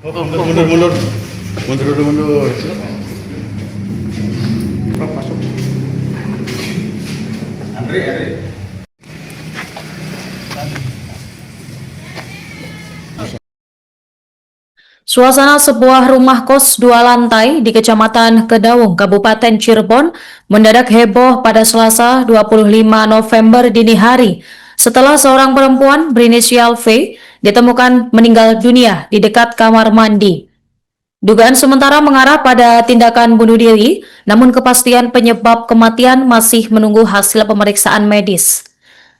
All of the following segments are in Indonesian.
Oh, mundur. Mundur. Masuk. Andre. Suasana sebuah rumah kos 2 lantai di Kecamatan Kedaung, Kabupaten Cirebon mendadak heboh pada Selasa 25 November dini hari setelah seorang perempuan berinisial V ditemukan meninggal dunia di dekat kamar mandi. Dugaan sementara mengarah pada tindakan bunuh diri, namun kepastian penyebab kematian masih menunggu hasil pemeriksaan medis.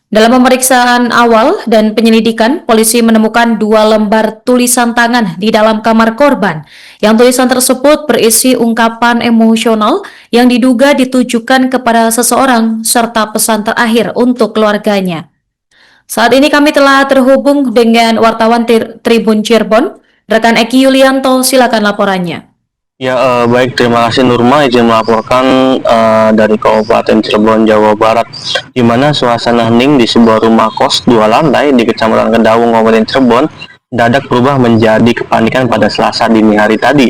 Dalam pemeriksaan awal dan penyelidikan, polisi menemukan 2 lembar tulisan tangan di dalam kamar korban. Yang tulisan tersebut berisi ungkapan emosional yang diduga ditujukan kepada seseorang serta pesan terakhir untuk keluarganya. Saat ini kami telah terhubung dengan wartawan Tribun Cirebon, rekan Eki Yulianto, silakan laporannya. Ya, baik, terima kasih Nurma izin melaporkan dari Kabupaten Cirebon, Jawa Barat, di mana suasana hening di sebuah rumah kos 2 lantai di Kecamatan Kedaung, Kabupaten Cirebon, dadak berubah menjadi kepanikan pada Selasa dini hari tadi.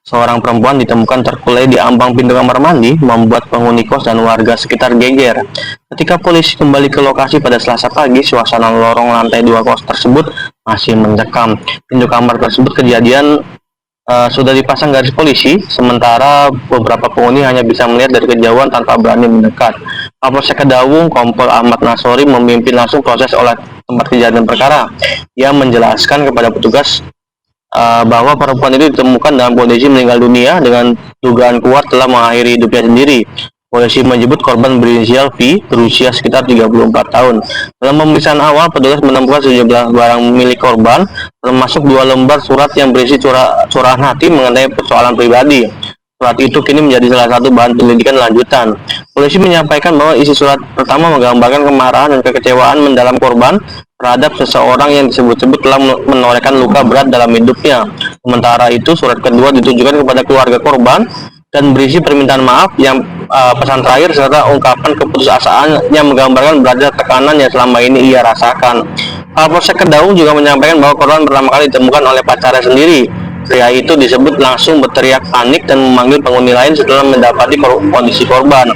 Seorang perempuan ditemukan terkulai di ambang pintu kamar mandi, membuat penghuni kos dan warga sekitar geger. Ketika polisi kembali ke lokasi pada Selasa pagi, suasana lorong lantai 2 kos tersebut masih mencekam. Pintu kamar tersebut kejadian sudah dipasang garis polisi, sementara beberapa penghuni hanya bisa melihat dari kejauhan tanpa berani mendekat. Kapolsek Kedaung, Kompol Ahmad Nasori memimpin langsung proses olah tempat kejadian perkara. Ia menjelaskan kepada petugas bahwa perempuan itu ditemukan dalam kondisi meninggal dunia dengan dugaan kuat telah mengakhiri hidupnya sendiri. Polisi menyebut korban berinisial V berusia sekitar 34 tahun. Dalam pemeriksaan awal, petugas menemukan sejumlah barang milik korban, termasuk 2 lembar surat yang berisi curahan hati mengenai persoalan pribadi. Surat itu kini menjadi salah satu bahan penyelidikan lanjutan. Polisi menyampaikan bahwa isi surat pertama menggambarkan kemarahan dan kekecewaan mendalam korban terhadap seseorang yang disebut-sebut telah menorehkan luka berat dalam hidupnya. Sementara itu, surat kedua ditujukan kepada keluarga korban dan berisi permintaan maaf yang pesan terakhir serta ungkapan keputusasaan yang menggambarkan beratnya tekanan yang selama ini ia rasakan. Kapolsek Kedaung juga menyampaikan bahwa korban pertama kali ditemukan oleh pacarnya sendiri. Pria itu disebut langsung berteriak panik dan memanggil penghuni lain setelah mendapati kondisi korban.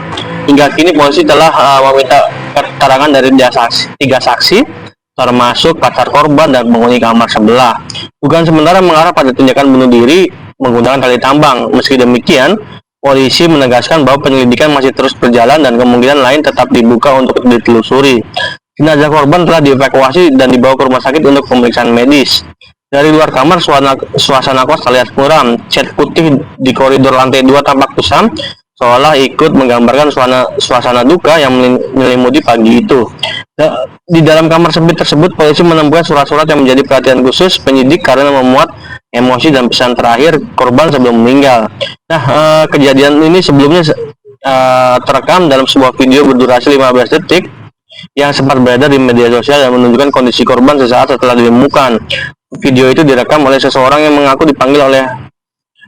Hingga kini polisi telah meminta keterangan dari 3 saksi, termasuk pacar korban dan penghuni kamar sebelah. Dugaan sementara mengarah pada tindakan bunuh diri menggunakan tali tambang. Meski demikian, polisi menegaskan bahwa penyelidikan masih terus berjalan dan kemungkinan lain tetap dibuka untuk ditelusuri. Jenazah korban telah dievakuasi dan dibawa ke rumah sakit untuk pemeriksaan medis. Dari luar kamar, suasana kos terlihat muram. Cat putih di koridor lantai 2 tampak kusam, seolah ikut menggambarkan suasana duka yang menyelimuti pagi itu. Di dalam kamar sempit tersebut, polisi menemukan surat-surat yang menjadi perhatian khusus penyidik karena memuat emosi dan pesan terakhir korban sebelum meninggal. Nah, kejadian ini sebelumnya terekam dalam sebuah video berdurasi 15 detik yang sempat beredar di media sosial dan menunjukkan kondisi korban sesaat setelah ditemukan. Video itu direkam oleh seseorang yang mengaku dipanggil oleh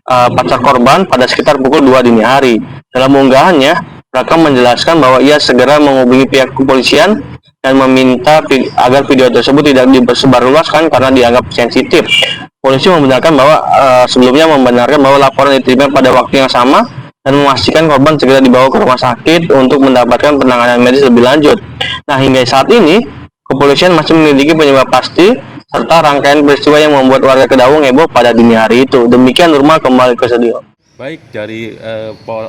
pacar korban pada sekitar pukul 2 dini hari. Dalam unggahannya, rekam menjelaskan bahwa ia segera menghubungi pihak kepolisian dan meminta agar video tersebut tidak disebarluaskan karena dianggap sensitif. Polisi membenarkan bahwa sebelumnya membenarkan bahwa laporan diterima pada waktu yang sama dan memastikan korban segera dibawa ke rumah sakit untuk mendapatkan penanganan medis lebih lanjut. Nah, hingga saat ini kepolisian masih menyelidiki penyebab pasti serta rangkaian peristiwa yang membuat warga Kedaung heboh pada dini hari itu. Demikian Nurma, kembali ke studio. Baik, dari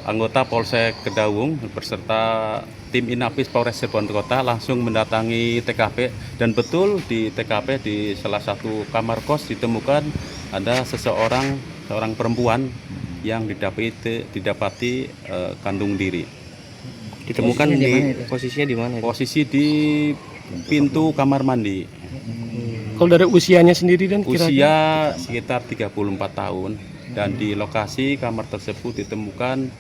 anggota Polsek Kedaung beserta tim Inafis Polres Cirebon Kota langsung mendatangi TKP, dan betul di TKP di salah satu kamar kos ditemukan ada seorang perempuan yang didapati kandung diri. Ditemukan posisinya di mana? Posisi di pintu kamar mandi. Kalau dari usianya sendiri dan usia sekitar 34 tahun. Dan di lokasi kamar tersebut ditemukan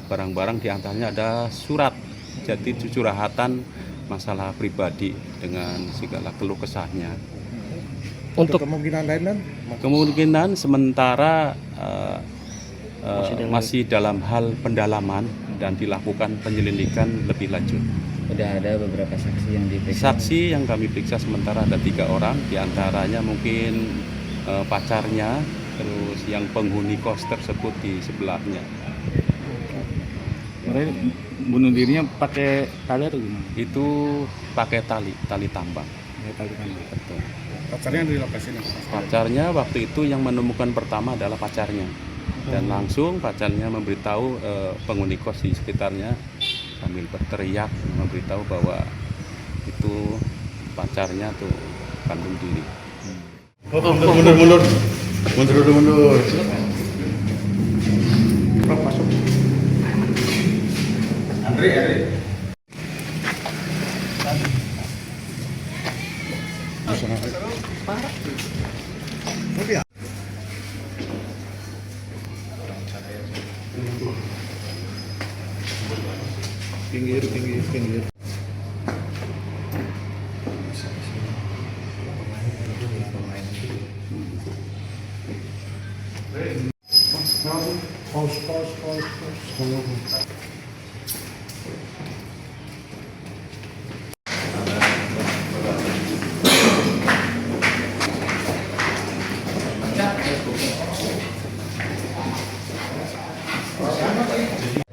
barang-barang, diantaranya ada surat jadi curhatan masalah pribadi dengan segala keluh kesahnya. Untuk kemungkinan lain dan kemungkinan sementara masih dalam hal pendalaman dan dilakukan penyelidikan lebih lanjut. Sudah ada beberapa saksi yang diperiksa. Saksi yang kami periksa sementara ada 3 orang, diantaranya mungkin pacarnya, terus yang penghuni kos tersebut di sebelahnya. Mereka bunuh dirinya pakai tali atau gimana? Itu pakai tali tambang. Tali kan. Betul. Pacarnya di lokasi ini. Pacarnya waktu itu yang menemukan pertama adalah pacarnya, dan langsung pacarnya memberitahu penghuni kos di sekitarnya sambil berteriak memberitahu bahwa itu pacarnya tuh kandung diri. Mundur. Masuk. Andre. Pinggir.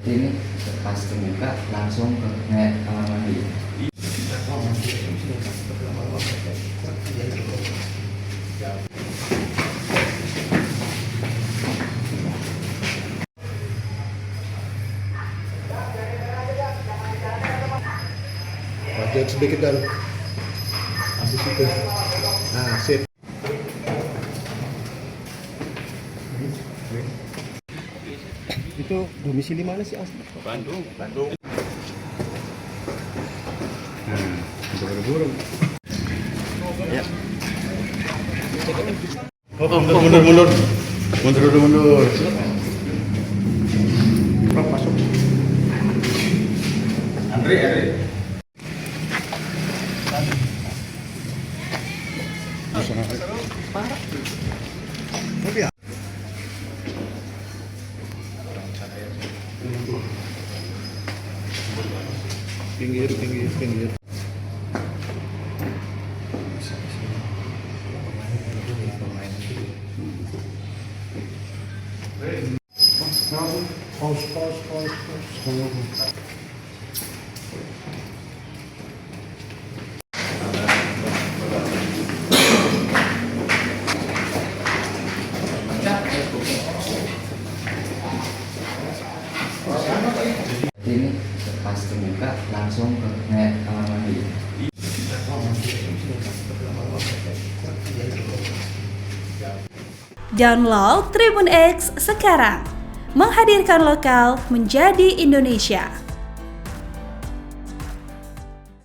Ini pas terbuka langsung ke kamar mandi. Bagian sedikit dan habis itu. Nah, sip. Itu domisili mana sih asli? Bandung. Buru-buru. Ya. Mundur. Masuk. Andre. Pinggir. Ini pas terbuka langsung ke kamar mandi. Download Tribun X sekarang, menghadirkan lokal menjadi Indonesia.